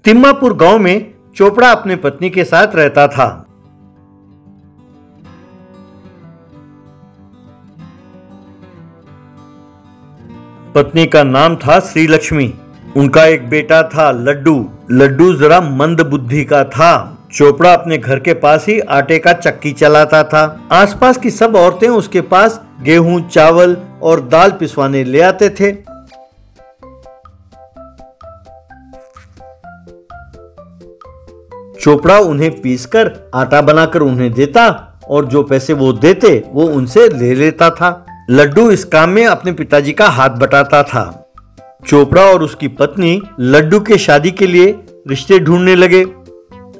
तिम्मापुर गांव में चोपड़ा अपनी पत्नी के साथ रहता था। पत्नी का नाम था श्री लक्ष्मी। उनका एक बेटा था लड्डू। लड्डू जरा मंद बुद्धि का था। चोपड़ा अपने घर के पास ही आटे का चक्की चलाता था। आसपास की सब औरतें उसके पास गेहूं, चावल और दाल पिसवाने ले आते थे। चोपड़ा उन्हें पीसकर आटा बनाकर उन्हें देता और जो पैसे वो देते वो उनसे ले लेता था। लड्डू इस काम में अपने पिताजी का हाथ बटाता था। चोपड़ा और उसकी पत्नी लड्डू के शादी के लिए रिश्ते ढूंढने लगे।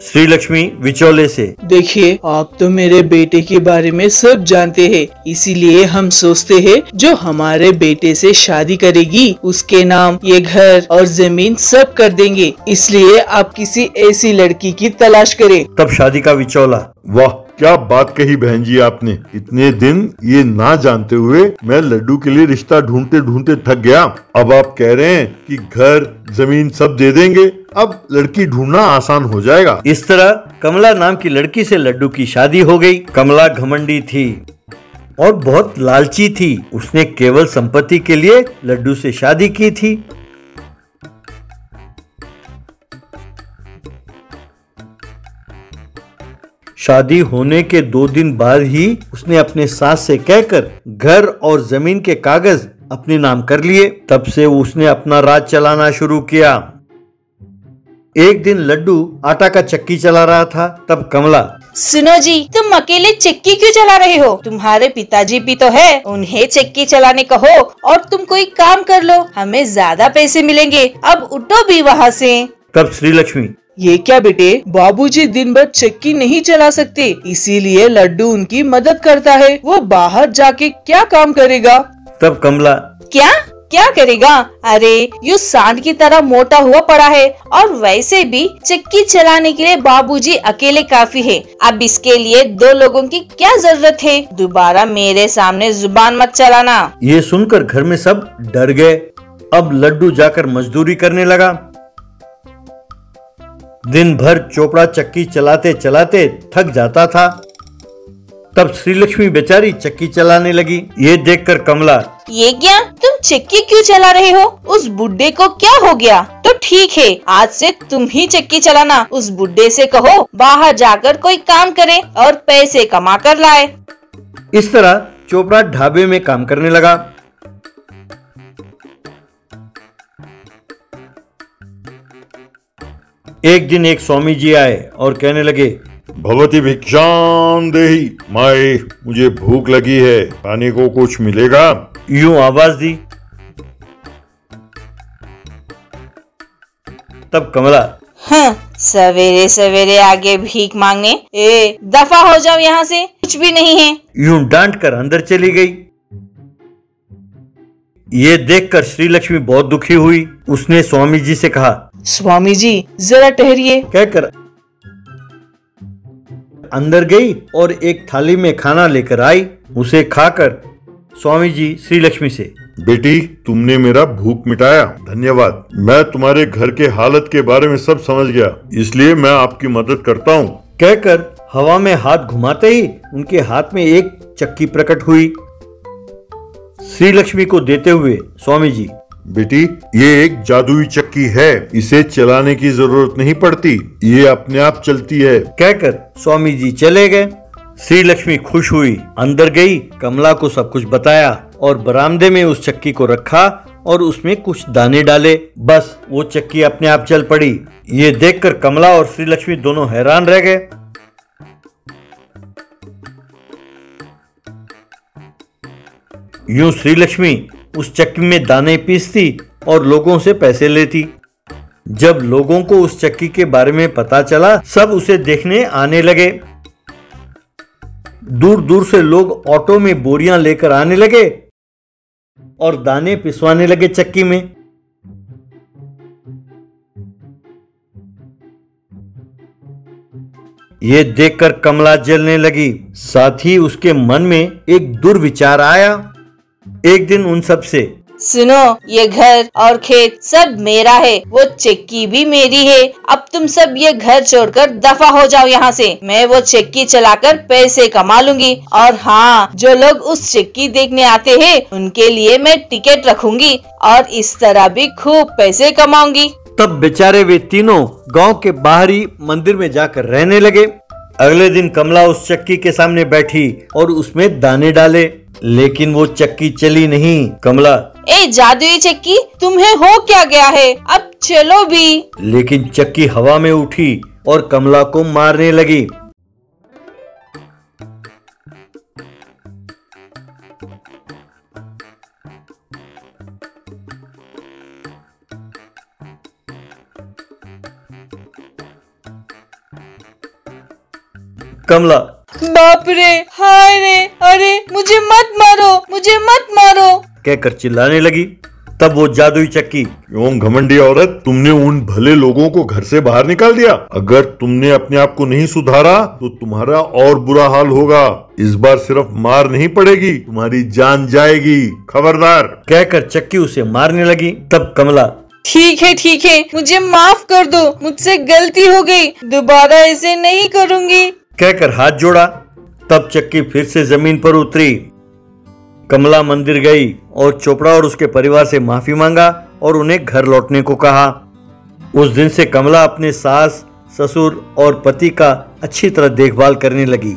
श्री लक्ष्मी विचोले से, देखिए, आप तो मेरे बेटे के बारे में सब जानते हैं, इसीलिए हम सोचते हैं जो हमारे बेटे से शादी करेगी उसके नाम ये घर और जमीन सब कर देंगे। इसलिए आप किसी ऐसी लड़की की तलाश करें। तब शादी का विचोला, वाह, क्या बात कही बहन जी आपने। इतने दिन ये ना जानते हुए मैं लड्डू के लिए रिश्ता ढूंढते ढूंढते थक गया। अब आप कह रहे हैं कि घर जमीन सब दे देंगे, अब लड़की ढूंढना आसान हो जाएगा। इस तरह कमला नाम की लड़की से लड्डू की शादी हो गई। कमला घमंडी थी और बहुत लालची थी। उसने केवल संपत्ति के लिए लड्डू से शादी की थी। शादी होने के 2 दिन बाद ही उसने अपने सास से कहकर घर और जमीन के कागज अपने नाम कर लिए। तब से उसने अपना राज चलाना शुरू किया। एक दिन लड्डू आटा का चक्की चला रहा था। तब कमला, सुनो जी, तुम अकेले चक्की क्यों चला रहे हो? तुम्हारे पिताजी भी तो है, उन्हें चक्की चलाने कहो और तुम कोई काम कर लो, हमें ज्यादा पैसे मिलेंगे। अब उठो भी वहाँ से। तब श्री लक्ष्मी, ये क्या बेटे, बाबूजी दिन भर चक्की नहीं चला सकते, इसीलिए लड्डू उनकी मदद करता है। वो बाहर जाके क्या काम करेगा? तब कमला, क्या करेगा? अरे यू सांड की तरह मोटा हुआ पड़ा है और वैसे भी चक्की चलाने के लिए बाबूजी अकेले काफी है। अब इसके लिए 2 लोगों की क्या जरूरत है? दोबारा मेरे सामने जुबान मत चलाना। ये सुनकर घर में सब डर गए। अब लड्डू जाकर मजदूरी करने लगा। दिन भर चोपड़ा चक्की चलाते चलाते थक जाता था। तब श्री लक्ष्मी बेचारी चक्की चलाने लगी। ये देखकर कमला, ये क्या, तुम चक्की क्यों चला रहे हो? उस बुड्ढे को क्या हो गया? तो ठीक है, आज से तुम ही चक्की चलाना। उस बुड्ढे से कहो बाहर जाकर कोई काम करे और पैसे कमा कर लाए। इस तरह चोपड़ा ढाबे में काम करने लगा। एक दिन एक स्वामी जी आए और कहने लगे, भगवती भिक्षाम देहि माए, मुझे भूख लगी है, खाने को कुछ मिलेगा? यूं आवाज दी। तब कमला, हाँ, सवेरे सवेरे आगे भीख मांगने, दफा हो जाओ यहाँ से, कुछ भी नहीं है। यूं डांट कर अंदर चली गई। ये देखकर श्री लक्ष्मी बहुत दुखी हुई। उसने स्वामी जी से कहा, स्वामी जी जरा ठहरिए। कहकर अंदर गई और एक थाली में खाना लेकर आई। उसे खाकर स्वामी जी श्री लक्ष्मी से, बेटी, तुमने मेरा भूख मिटाया, धन्यवाद। मैं तुम्हारे घर के हालत के बारे में सब समझ गया, इसलिए मैं आपकी मदद करता हूँ। कहकर हवा में हाथ घुमाते ही उनके हाथ में एक चक्की प्रकट हुई। श्री लक्ष्मी को देते हुए स्वामी जी, बेटी, ये एक जादुई चक्की है, इसे चलाने की जरूरत नहीं पड़ती, ये अपने आप चलती है। कहकर स्वामी जी चले गए। श्री लक्ष्मी खुश हुई, अंदर गई, कमला को सब कुछ बताया और बरामदे में उस चक्की को रखा और उसमें कुछ दाने डाले। बस वो चक्की अपने आप चल पड़ी। ये देखकर कमला और श्री लक्ष्मी दोनों हैरान रह गए। यूं श्री लक्ष्मी उस चक्की में दाने पीसती और लोगों से पैसे लेती। जब लोगों को उस चक्की के बारे में पता चला, सब उसे देखने आने लगे। दूर दूर से लोग ऑटो में बोरियां लेकर आने लगे और दाने पिसवाने लगे चक्की में। ये देखकर कमला जलने लगी। साथ ही उसके मन में एक दुर्विचार आया। एक दिन उन सब से, सुनो, ये घर और खेत सब मेरा है, वो चक्की भी मेरी है। अब तुम सब ये घर छोड़कर दफा हो जाओ यहाँ से। मैं वो चक्की चलाकर पैसे कमा लूंगी। और हाँ, जो लोग उस चक्की देखने आते हैं उनके लिए मैं टिकट रखूंगी और इस तरह भी खूब पैसे कमाऊंगी। तब बेचारे वे तीनों गांव के बाहरी मंदिर में जाकर रहने लगे। अगले दिन कमला उस चक्की के सामने बैठी और उसमें दाने डाले, लेकिन वो चक्की चली नहीं। कमला, ए जादुई चक्की, तुम्हें हो क्या गया है? अब चलो भी। लेकिन चक्की हवा में उठी और कमला को मारने लगी। कमला, बाप रे, हाय रे, अरे मुझे मत मारो, मुझे मत मारो कहकर चिल्लाने लगी। तब वो जादुई चक्की, क्यों घमंडी औरत, तुमने उन भले लोगों को घर से बाहर निकाल दिया। अगर तुमने अपने आप को नहीं सुधारा तो तुम्हारा और बुरा हाल होगा। इस बार सिर्फ मार नहीं पड़ेगी, तुम्हारी जान जाएगी, खबरदार। कहकर चक्की उसे मारने लगी। तब कमला, ठीक है, मुझे माफ कर दो, मुझसे गलती हो गई, दोबारा ऐसे नहीं करूँगी कहकर हाथ जोड़ा। तब चक्की फिर से जमीन पर उतरी। कमला मंदिर गई और चोपड़ा और उसके परिवार से माफी मांगा और उन्हें घर लौटने को कहा। उस दिन से कमला अपने सास, ससुर और पति का अच्छी तरह देखभाल करने लगी।